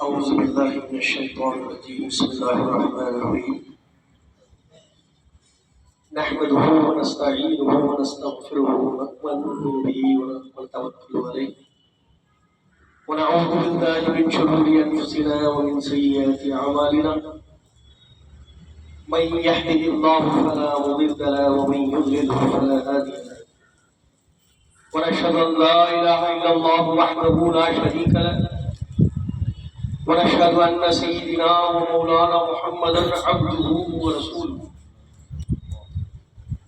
أعوذ بالله من الشيطان الرجيم بسم الله الرحمن الرحيم نحمده ونستعينه ونستغفره ونؤمن به ونتوكل عليه ونعوذ بالله من شرور أنفسنا ومن سيئات أعمالنا من يهده الله فلا مضل له ومن يضلل فلا هادي له ونشهد أن لا إله إلا الله وحده لا شريك له ونشهد أن سيدنا ومولانا محمدا عبده ورسوله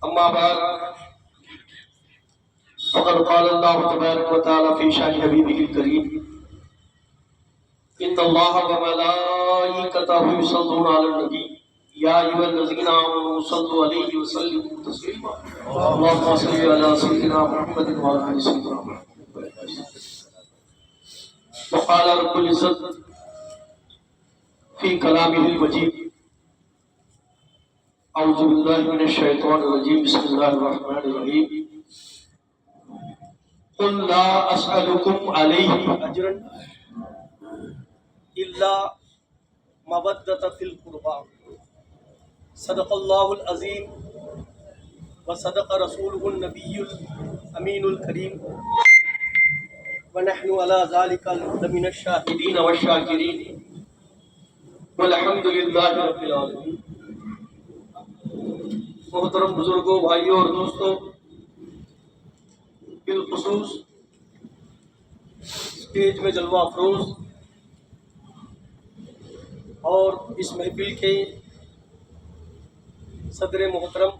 أما بعد فقد قال الله تبارك وتعالى في شأن حبيبه الكريم إن الله وملائكته يصلون على النبي يا أيها الذين آمنوا صلوا عليه وسلموا تسليما اللهم صل على سيدنا محمد وعلى آل سيدنا محمد وقال رب العزة في كلامه المجيد أعوذ بالله من الشيطان الرجيم بسم الله الرحمن الرحيم قل لا أسألكم عليه أجرا إلا مودة في القربى صدق الله العظيم وصدق رسوله النبي الأمين الكريم ونحن على ذلك لمن الشاهدين والشاكرين والحمد للہ رب العالمین۔ محترم بزرگوں، بھائیوں اور دوستوں، بالخصوص اسٹیج میں جلوہ افروز اور اس محفل کے صدر محترم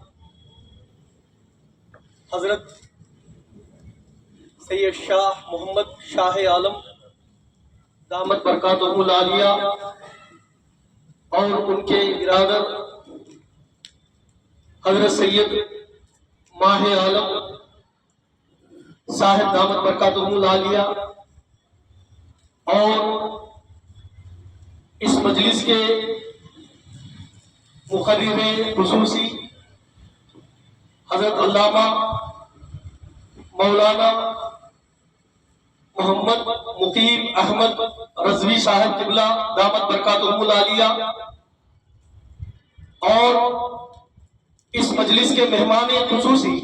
حضرت سید شاہ محمد شاہ عالم دامت برکاتہم العالیہ اور ان کے برادر حضرت سید ماہ عالم صاحب دامت برکاتہم العالیہ اور اس مجلس کے مقرر خصوصی حضرت علامہ مولانا محمد مقیم احمد رضوی صاحب قبلہ دامت برکاتہم العالیہ اور اس مجلس کے مہمان خصوصی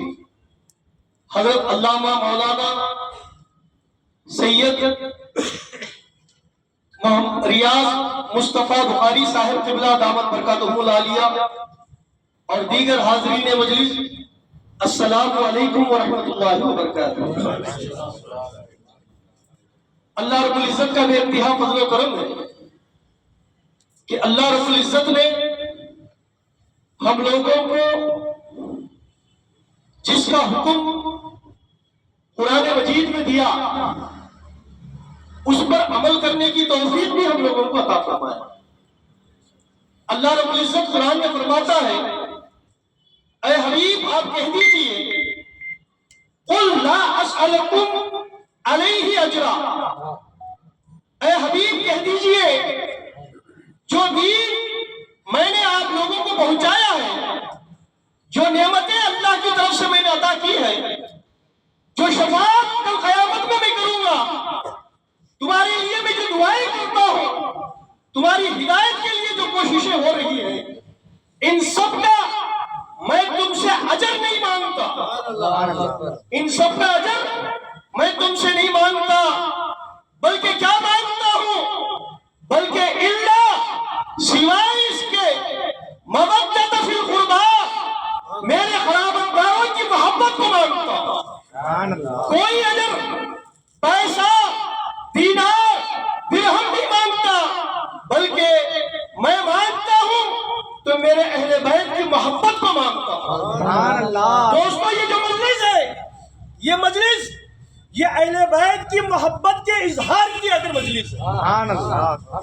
حضرت علامہ مولانا سید ریاض مصطفیٰ بخاری صاحب قبلہ دامت برکاتہم العالیہ اور دیگر حاضرین مجلس، السلام علیکم ورحمۃ اللہ وبرکاتہ۔ اللہ رب العزت کا بے انتہا فضل و کرم ہے کہ اللہ رب العزت نے ہم لوگوں کو جس کا حکم قرآن مجید میں دیا اس پر عمل کرنے کی توفیق بھی ہم لوگوں کو عطا فرمایا۔ اللہ رب العزت قرآن میں فرماتا ہے، اے حبیب آپ کہہ دیجئے قل لا اسألکم علیہ اجرا، اے حبیب کہہ دیجئے جو دین میں نے آپ لوگوں کو پہنچایا ہے، جو نعمتیں اللہ کی طرف سے میں نے عطا کی ہے، جو شفاعت کل قیامت میں کروں گا، تمہارے لیے میں جو دعائیں کرتا ہوں، تمہاری ہدایت کے لیے جو کوششیں ہو رہی ہیں، ان سب کا میں تم سے اجر نہیں مانگتا، ان سب کا اجر میں تم سے نہیں مانگتا، بلکہ کیا مانگتا ہوں؟ بلکہ اللہ سوائے اس کے مودۃ فی القربیٰ میرے قرابتداروں کی محبت کو مانگتا ہوں۔ کوئی اجر، پیسہ، دینار، درہم نہیں مانگتا، بلکہ میں مانگتا ہوں تو میرے اہل بیت کی محبت کو مانگتا ہوں۔ دوستو، یہ جو مجلس ہے، یہ مجلس یہ اہل بیت کی محبت کے اظہار کی اگر مجلس ہے۔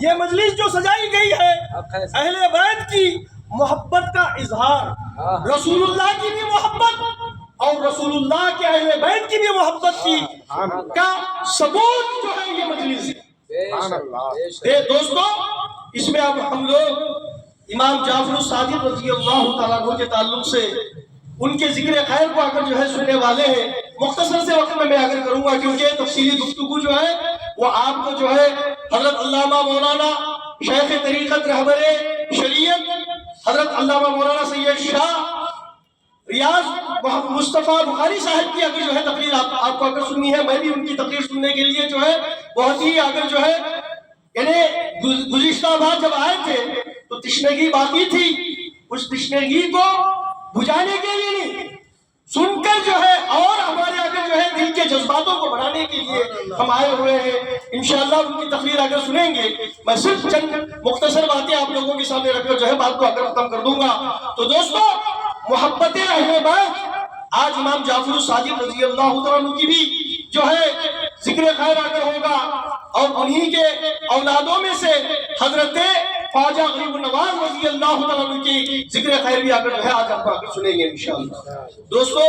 یہ مجلس جو سجائی گئی ہے اہل بیت کی محبت کا اظہار، رسول اللہ کی بھی محبت اور رسول اللہ کے اہل بیت کی بھی محبت کی کا ثبوت جو ہے یہ مجلس ہے۔ دوستو، اس میں اب ہم لوگ امام جعفر الصادق رضی اللہ تعالیٰ عنہ کے تعلق سے ان کے ذکر خیر کو اگر جو ہے سننے والے ہیں، مختصر سے وقت میں اگر کروں گا کیونکہ تفصیلی گفتگو جو ہے وہ آپ کو جو ہے حضرت علامہ مولانا شیخ طریقت رہبر شریعت حضرت علامہ مولانا سید شاہ ریاض مصطفیٰ بخاری صاحب کی اگر جو ہے تقریر آپ کو اگر سننی ہے، میں بھی ان کی تقریر سننے کے لیے جو ہے بہت ہی اگر جو ہے یعنی گزشتہ بار جب آئے تھے تو تشنگی باقی تھی، اس تشنگی کو بجھانے کے لیے نہیں، سن کر جو ہے اور ہمارے اگر جو ہے دل کے جذباتوں کو بڑھانے کے لیے ہم آئے ہوئے ہیں۔ انشاءاللہ ان کی تقریر اگر سنیں گے، میں صرف چند مختصر باتیں آپ لوگوں کے سامنے رکھ کر جو ہے بات کو اگر ختم کر دوں گا۔ تو دوستو، محبت اہل بیت، آج امام جعفر الصادق رضی اللہ تعالیٰ عنہ کی بھی جو ہے ذکر خیر اگر ہوگا، اور انہی کے اولادوں میں سے حضرت خواجہ غریب النواز رضی اللہ تعالیٰ عنہ کی ذکر خیر بھی آگر جو ہے آج آپ آگر سنیں گے انشاءاللہ۔ دوستو،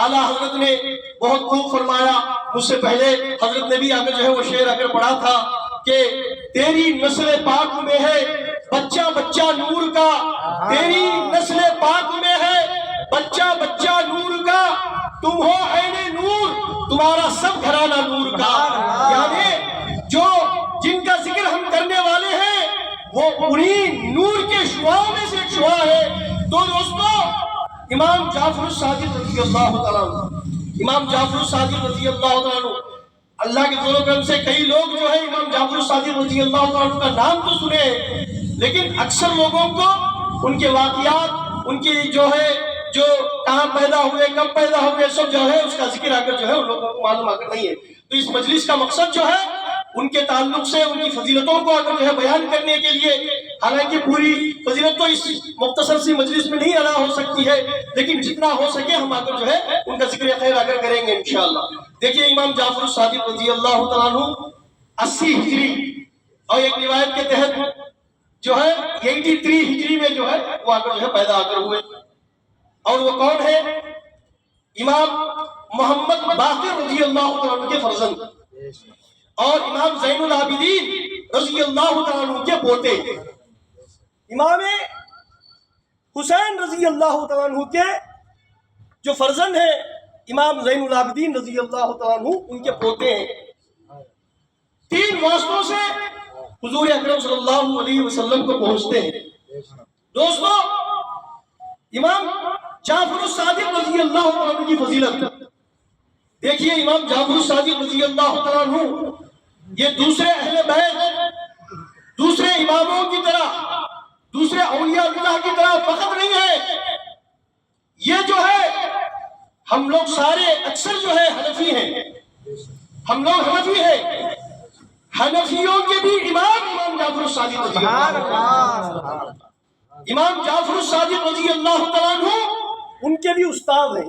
اعلیٰ حضرت نے بہت خوب فرمایا، مجھ سے پہلے حضرت نے بھی آگر جو ہے وہ شعر آگر پڑھا تھا کہ تیری نسل پاک میں ہے بچہ بچہ نور کا، تیری نسل پاک میں ہے بچہ بچہ نور کا، تم ہو عین نور، تمہارا سب گھرانہ نور کا۔ یعنی جو جن کا ذکر ہم کرنے والے ہیں وہ انہی نور کے شعاعوں میں سے ایک شعاع ہے۔ تو دوستو، امام جعفر الصادق رضی اللہ تعالیٰ عنہ، امام جعفر الصادق رضی اللہ تعالیٰ عنہ، اللہ کے فضل و کرم سے کئی لوگ جو ہے امام جعفر الصادق رضی اللہ تعالیٰ عنہ کا نام تو سنے، لیکن اکثر لوگوں کو ان کے واقعات، ان کی جو ہے جو کہاں پیدا ہوئے، کب پیدا ہوئے، سب جو ہے اس کا ذکر آگر جو ہے ان لوگوں کو معلوم آگر نہیں ہے۔ تو اس مجلس کا مقصد جو ہے ان کے تعلق سے ان کی فضیلتوں کو آگر جو ہے بیان کرنے کے لیے، حالانکہ پوری فضیلت تو اس مختصر سی مجلس میں نہیں ادا ہو سکتی ہے، لیکن جتنا ہو سکے ہم آگر جو ہے ان کا ذکر خیر آگر کریں گے انشاءاللہ۔ دیکھیے امام جعفر الصادق رضی اللہ تعالیٰ عنہ 80 ہجری اور ایک روایت کے تحت جو ہے 83 ہجری میں جو ہے وہ آگر جو ہے پیدا آگر ہوئے، اور وہ کون ہے؟ امام محمد باقر رضی اللہ تعالیٰ عنہ کے فرزند اور امام زین العابدین رضی اللہ تعالیٰ عنہ کے پوتے، امام حسین رضی اللہ تعالیٰ عنہ کے جو فرزند ہیں امام زین العابدین رضی اللہ تعالیٰ عنہ ان کے پوتے ہیں۔ 3 واسطوں سے حضور اکرم صلی اللہ علیہ وسلم کو پہنچتے ہیں۔ دوستو، امام جعفر الصادق رضی اللہ تعالیٰ عنہ کی فضیلت دیکھیے، امام جعفر الصادق رضی اللہ تعالیٰ عنہ یہ دوسرے اہل بیت، دوسرے اماموں کی طرح، دوسرے اولیاء اللہ کی طرح فقط نہیں ہے، یہ جو ہے ہم لوگ سارے اکثر جو ہے حنفی ہیں، ہم لوگ حنفی ہیں، حنفیوں کے بھی امام جعفر الصادق رضی اللہ عنہ، امام جعفر الصادق رضی اللہ تعالیٰ عنہ ان کے بھی استاد ہیں،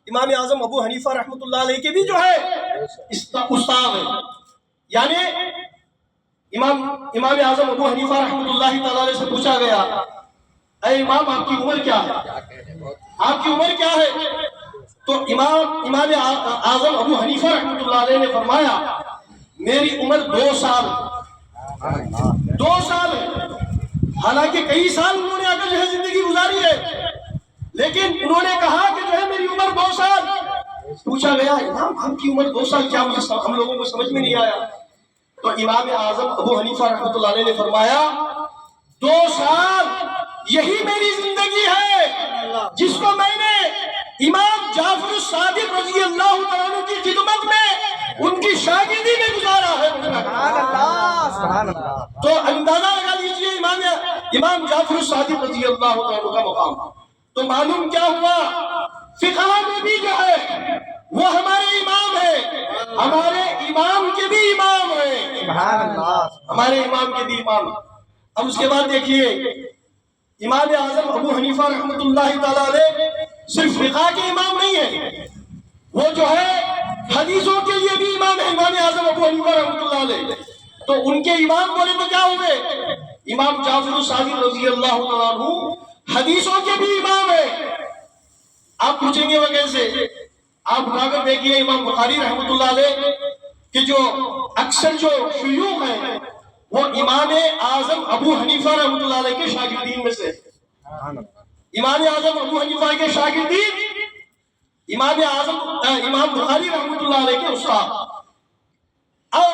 امام اعظم ابو حنیفہ رحمۃ اللہ علیہ کے بھی جو ہے استاد ہیں۔ یعنی امام اعظم ابو حنیفہ رحمۃ اللہ تعالیٰ علیہ سے پوچھا گیا، اے امام آپ کی عمر کیا ہے؟ آپ کی عمر کیا ہے؟ تو امام اعظم ابو حنیفہ رحمۃ اللہ علیہ نے فرمایا، میری عمر 2 سال، 2 سال ہے۔ حالانکہ کئی سال انہوں نے اگر جو ہے زندگی گزاری ہے، لیکن انہوں نے کہا کہ جو ہے میری عمر 2 سال۔ پوچھا گیا، امام آپ کی عمر 2 سال کیا؟ ہم لوگوں کو سمجھ میں نہیں آیا۔ تو امام اعظم ابو حنیفہ رحمۃ اللہ علیہ نے فرمایا، 2 سال یہی میری زندگی ہے جس کو میں نے امام جعفر الصادق رضی اللہ تعالیٰ عنہ کی خدمت میں ان کی شاگردی میں گزارا ہے۔ تو اندازہ لگا لیجئے امام جعفر الصادق رضی اللہ تعالیٰ عنہ کا مقام۔ تو معلوم کیا ہوا، فقہ میں بھی جو ہے وہ ہمارے امام ہیں، ہمارے امام کے بھی امام ہیں، ہمارے امام کے بھی امام۔ اب اس کے بعد دیکھیے، امام اعظم ابو حنیفہ رحمۃ اللہ تعالیٰ علیہ صرف فقہ کے امام نہیں ہیں، وہ جو ہے حدیثوں کے لیے بھی امام ہے، امام اعظم ابو حنیفہ رحمۃ اللہ علیہ۔ تو ان کے امام بولے تو کیا ہوئے؟ امام جعفر الصادق رضی اللہ تعالیٰ عنہ حدیثوں کے بھی امام ہیں۔ آپ پوچھیں گے وہ کیسے؟ آپ اٹھا کر دیکھیے امام بخاری رحمۃ اللہ علیہ کہ جو اکثر جو شیوخ ہیں وہ امام اعظم ابو حنیفہ رحمۃ اللہ علیہ کے شاگردین میں سے، امام اعظم ابو حنیفہ کے شاگردین امام بخاری رحمۃ اللہ علیہ کے استاد، اور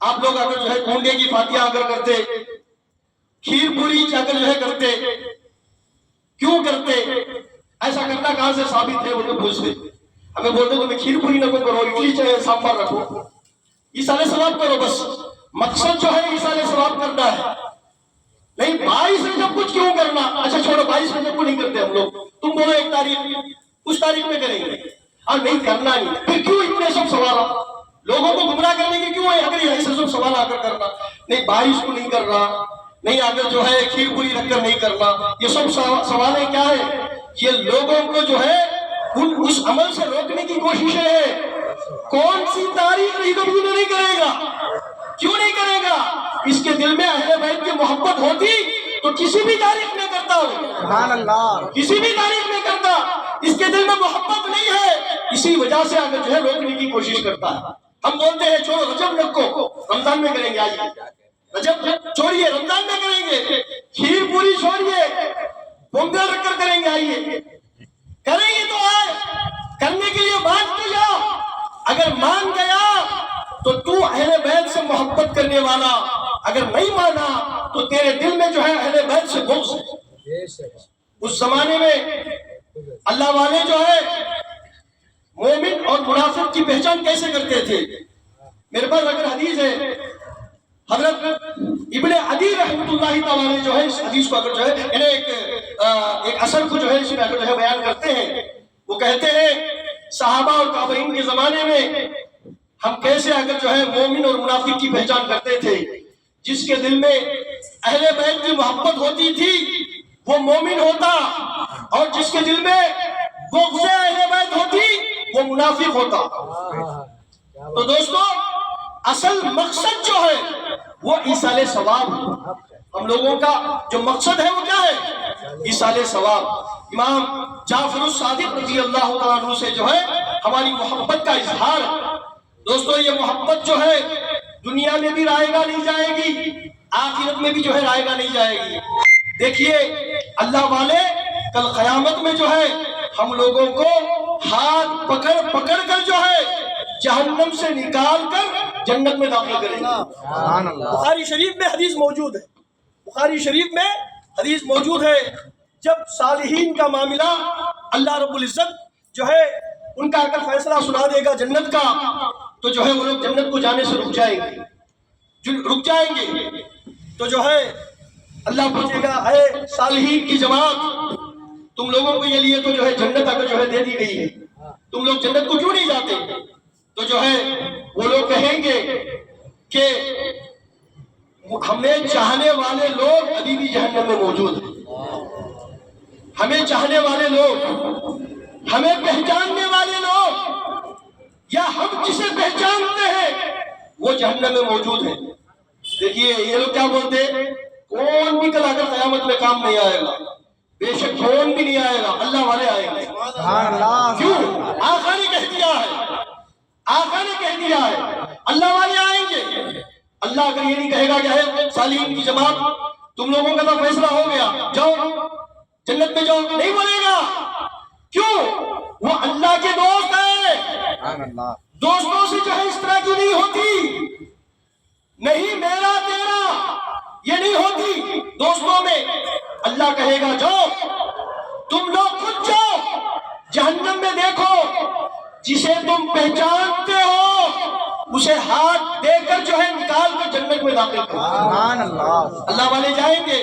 آپ لوگ اگر جو ہے کونڈے کی فاتحہ اگر کرتے، کھیر پوری اگر جو ہے کرتے، کیوں کرتے؟ ایسا کرنا کہاں سے ثابت ہے؟ وہ تو پوچھتے، ہمیں بولتے تمہیں کھیر پوری نہ کرو، اڈلی چاہے سامبر رکھو، ایصال ثواب کرو، بس مقصد جو ہے ایصال ثواب کرنا ہے۔ نہیں 22 رجب کچھ کیوں کرنا؟ اچھا چھوڑو 22 رجب کو نہیں کرتے ہم لوگ، تم بولو ایک تاریخ، اس تاریخ میں کریں گے، اور نہیں کرنا نہیں، پھر کیوں اتنے سب سوالات؟ لوگوں کو گمراہ کرنے کے کیوں ہے اگر یہ ایسے سب سوال آ کر کرنا؟ نہیں 22 کو نہیں کرنا، نہیں اگر جو ہے کھیر پوری رکھ کر نہیں کرنا، یہ سب سوالیں کیا ہے؟ یہ لوگوں کو جو ہے اس عمل سے روکنے کی کوششیں ہے۔ کون سی تاریخ نہیں کبھی نہیں کرے گا؟ کیوں نہیں کرے گا؟ اس کے دل میں اہل بیت کی محبت ہوتی تو کسی بھی تاریخ میں کرتا ہو، سبحان اللہ، کسی بھی تاریخ میں کرتا۔ اس کے دل میں محبت نہیں ہے، اسی وجہ سے اگر جو ہے روکنے کی کوشش کرتا ہے۔ ہم بولتے ہیں چھوڑو رجب رکھو، رمضان میں کریں گے، آئیے رجب چھوڑیے رمضان میں کریں گے، کھیر پوری چھوڑیے پونگل رکھ کر کریں گے، آئیے کریں گے تو آئے، کرنے کے لیے مان تو جاؤ۔ اگر مان گیا تو اہل بیت سے محبت کرنے والا، اگر نہیں مانا تو تیرے دل میں جو ہے اہل بیت سے بغض ہے۔ اس زمانے میں اللہ والے جو ہے مومن اور منافق کی پہچان کیسے کرتے تھے؟ میرے پاس اگر حدیث ہے، حضرت ابن عدی رحمۃ اللہ تعالی نے جو ہے اس حدیث کو اگر جو ہے ایک اثر کو جو ہے اس میں اگر جو ہے بیان کرتے ہیں، وہ کہتے ہیں صحابہ اور تابعین کے زمانے میں ہم کیسے اگر جو ہے مومن اور منافق کی پہچان کرتے تھے۔ جس کے دل میں اہل بیت کی محبت ہوتی تھی وہ مومن ہوتا، اور جس کے دل میں بغض اہل بیت ہوتی وہ منافق ہوتا۔ تو دوستو اصل مقصد جو ہے وہ ایصال ثواب ہے۔ ہم لوگوں کا جو مقصد ہے وہ کیا ہے؟ ایصال ثواب۔ امام جعفر الصادق رضی اللہ تعالیٰ عنہ سے جو ہے ہماری محبت کا اظہار ہے۔ دوستو یہ محبت جو ہے دنیا میں بھی رائے گا نہیں جائے گی، آخرت میں بھی جو ہے رائے گا نہیں جائے گی۔ دیکھیے اللہ والے کل قیامت میں جو ہے ہم لوگوں کو ہاتھ پکڑ پکڑ کر جو ہے جہنم سے نکال کر جنت میں داخل کریں گے۔ بخاری شریف میں حدیث موجود ہے، بخاری شریف میں حدیث موجود ہے، جب صالحین کا معاملہ اللہ رب العزت جو ہے ان کا اگر فیصلہ سنا دے گا جنت کا، تو جو ہے وہ لوگ جنت کو جانے سے رک جائیں گے، تو جو ہے اللہ پوچھے گا اے صالحین کی جماعت، تم لوگوں کو یہ لیے تو جو ہے جنت اگر جو ہے دے دی گئی ہے، تم لوگ جنت کو کیوں نہیں جاتے؟ تو جو ہے وہ لوگ کہیں گے کہ ہمیں چاہنے والے لوگ ابھی بھی جہنم میں موجود ہیں، ہمیں چاہنے والے لوگ، ہمیں پہچاننے والے لوگ، یا ہم جسے پہچانتے ہیں وہ جہنم میں موجود ہیں۔ دیکھیے یہ لوگ کیا بولتے ہیں، کون بھی کل اگر قیامت میں کام نہیں آئے گا، بے شک کون بھی نہیں آئے گا، اللہ والے آئیں گے۔ کیوں؟ آقا نے کہہ دیا ہے، آقا نے کہہ دیا ہے اللہ والے آئیں گے۔ اللہ اگر یہ نہیں کہے گا کہ ہے صالحین کی جماعت تم لوگوں کا تو فیصلہ ہو گیا، جاؤ جنت میں جاؤ، نہیں بولے گا۔ کیوں؟ وہ اللہ کے دوست ہے، دوستوں سے جو ہے اس طرح کی نہیں ہوتی، نہیں میرا تیرا یہ نہیں ہوتی دوستوں میں۔ اللہ کہے گا جاؤ، تم لوگ خود جاؤ جہنم میں، دیکھو جسے تم پہچانتے ہو اسے ہاتھ دے کر جو ہے نکال کر جنت میں داخل کرو۔ اللہ والے جائیں گے،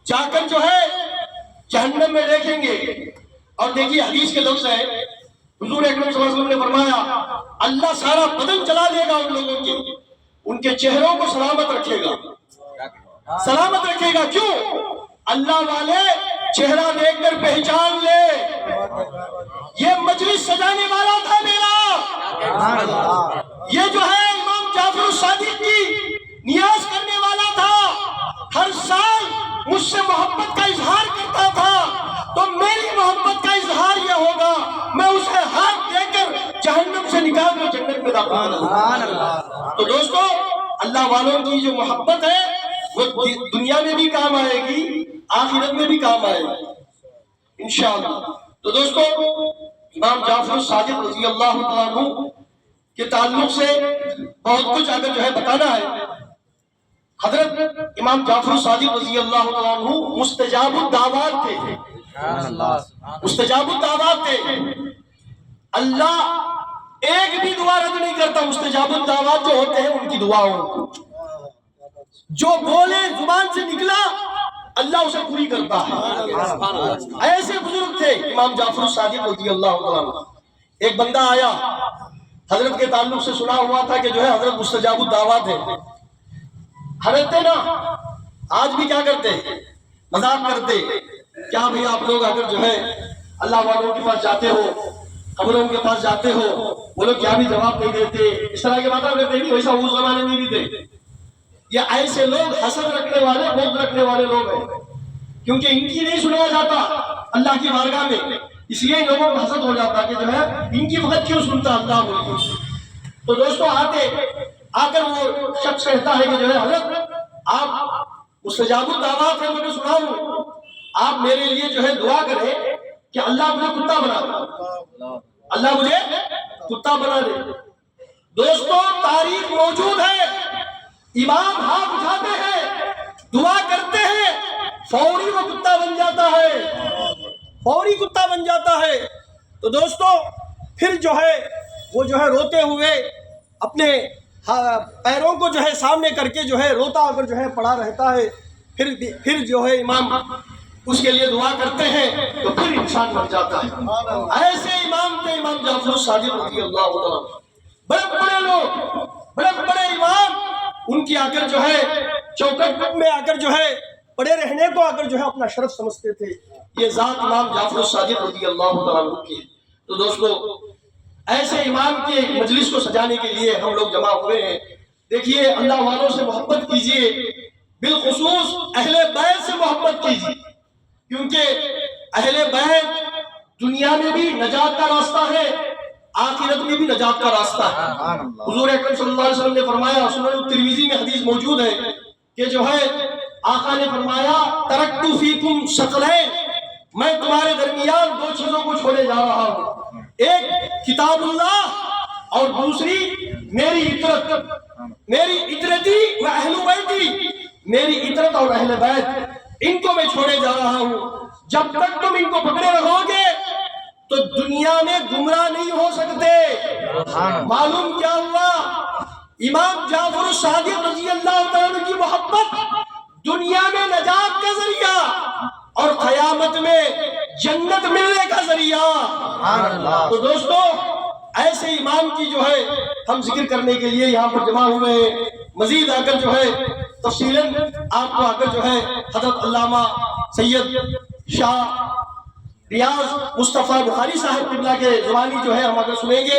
جا کر جو ہے جہنم میں دیکھیں گے، اور دیکھیے حدیث کے لفظ ہے، حضور اکرم صلی اللہ علیہ وسلم نے فرمایا اللہ سارا بدن چلا دے گا ان لوگوں کے، ان کے چہروں کو سلامت رکھے گا، سلامت رکھے گا۔ کیوں؟ اللہ والے چہرہ دیکھ کر پہچان لے یہ مجلس سجانے والا تھا میرا، یہ جو ہے امام جعفر الصادق کی نیاز کرنے والا تھا، ہر سال مجھ سے محبت کا اظہار کرتا تھا، تو میری محبت کا اظہار یہ ہوگا میں اسے ہاتھ دے کر جہنم سے نکال کر جنت میں داخل کروں۔ تو دوستو اللہ والوں کی جو محبت ہے وہ دنیا میں بھی کام آئے گی، آخرت میں بھی کام آئے گی انشاءاللہ۔ تو دوستو امام جعفر الصادق رضی اللہ عنہ کے تعلق سے بہت کچھ اگر جو ہے بتانا ہے، حضرت امام جعفر صادق رضی اللہ تعالیٰ عنہ مستجاب الدعوات تھے، مستجاب الدعوات تھے۔ اللہ ایک بھی دعا رد نہیں کرتا، مستجاب الدعوات جو ہوتے ہیں ان کی دعاؤں جو بولے زبان سے نکلا اللہ اسے پوری کرتا ہے۔ ایسے بزرگ تھے امام جعفر صادق رضی اللہ تعالیٰ عنہ۔ ایک بندہ آیا، حضرت کے تعلق سے سنا ہوا تھا کہ جو ہے حضرت مستجاب الدعوات ہے۔ حضرت نا آج بھی کیا کرتے ہیں، مذاق کرتے، کیا بھئی آپ لوگ اگر جو ہے اللہ والوں کے پاس جاتے ہو، قبروں کے پاس جاتے ہو، وہ لوگ کیا بھی جواب نہیں دیتے، اس طرح کی باتیں کرتے ہیں۔ ویسا اس زمانے میں بھی تھے۔ یہ ایسے لوگ حسد رکھنے والے، بغض رکھنے والے لوگ ہیں، کیونکہ ان کی نہیں سنایا جاتا اللہ کی بارگاہ میں، اس لیے لوگوں کو حسد ہو جاتا کہ جو ہے ان کی وقت کیوں سنتا اللہ بولتے۔ تو دوستو آ کر وہ شخص کہتا ہے کہ جو ہے حضرت آپ مستجاب الدعوات ہیں، میں نے سنا ہوں، آپ میرے لیے جو ہے دعا کریں کہ اللہ مجھے کتا بنا دے، اللہ مجھے کتا بنا دے۔ دوستو تاریخ موجود ہے، امام ہاتھ اٹھاتے ہیں، دعا کرتے ہیں، فوری وہ کتا بن جاتا ہے، فوری کتا بن جاتا ہے۔ تو دوستو پھر جو ہے وہ جو ہے روتے ہوئے اپنے پیروں کو جو ہے سامنے کر کے جو ہے روتا اگر جو ہے پڑا رہتا ہے، پھر جو ہے امام اس کے لیے دعا کرتے ہیں تو پھر انسان بن جاتا ہے۔ ایسے امام تھے امام جعفر صادق رضی اللہ تعالیٰ، بڑے بڑے لوگ، بڑے بڑے امام، ان کی آ کر جو ہے چوکٹ میں آ کر جو ہے پڑے رہنے کو اگر جو ہے اپنا شرف سمجھتے تھے۔ یہ ذات امام جعفر صادق رضی اللہ تعالیٰ کی ہے۔ تو دوستو ایسے امام کے مجلس کو سجانے کے لیے ہم لوگ جمع ہوئے ہیں۔ دیکھیے اللہ والوں سے محبت کیجئے، بالخصوص اہل بیت سے محبت کیجئے، کیونکہ اہل بیت دنیا میں بھی نجات کا راستہ ہے، آخرت میں بھی نجات کا راستہ ہے۔ حضور اکرم صلی اللہ علیہ وسلم نے فرمایا، سنن الترمذی میں حدیث موجود ہے کہ جو ہے آقا نے فرمایا ترکت فیکم ثقلین، میں تمہارے درمیان دو چیزوں کو چھوڑے جا رہا ہوں، ایک کتاب اللہ اور دوسری میری عطرت، میری عطرتی و اہل بیتی، میری عطرت اور اہل بیت، ان کو میں چھوڑے جا رہا ہوں۔ جب تک تم ان کو پکڑے رہو گے تو دنیا میں گمراہ نہیں ہو سکتے۔ معلوم کیا ہوا، امام جعفر صادق رضی اللہ تعالیٰ کی محبت دنیا میں نجات کا ذریعہ اور قیامت میں جنت ملنے کا ذریعہ۔ تو دوستو ایسے امام کی جو ہے ہم ذکر کرنے کے لیے یہاں پر جمع ہوئے ہیں۔ مزید آ کر جو ہے تفصیلاً آپ کو آ کر جو ہے حضرت علامہ سید شاہ ریاض مصطفیٰ بخاری صاحب قبلہ کے زبانی جو ہے ہم اگر سنیں گے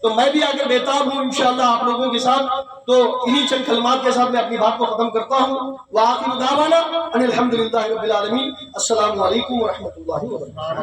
تو میں بھی اگر بےتاب ہوں انشاءاللہ آپ لوگوں کے ساتھ، تو انہی چند کلمات کے ساتھ میں اپنی بات کو ختم کرتا ہوں۔ وآخر دعوانا ان الحمدللہ رب العالمین، السلام علیکم ورحمۃ اللہ وبرکاتہ۔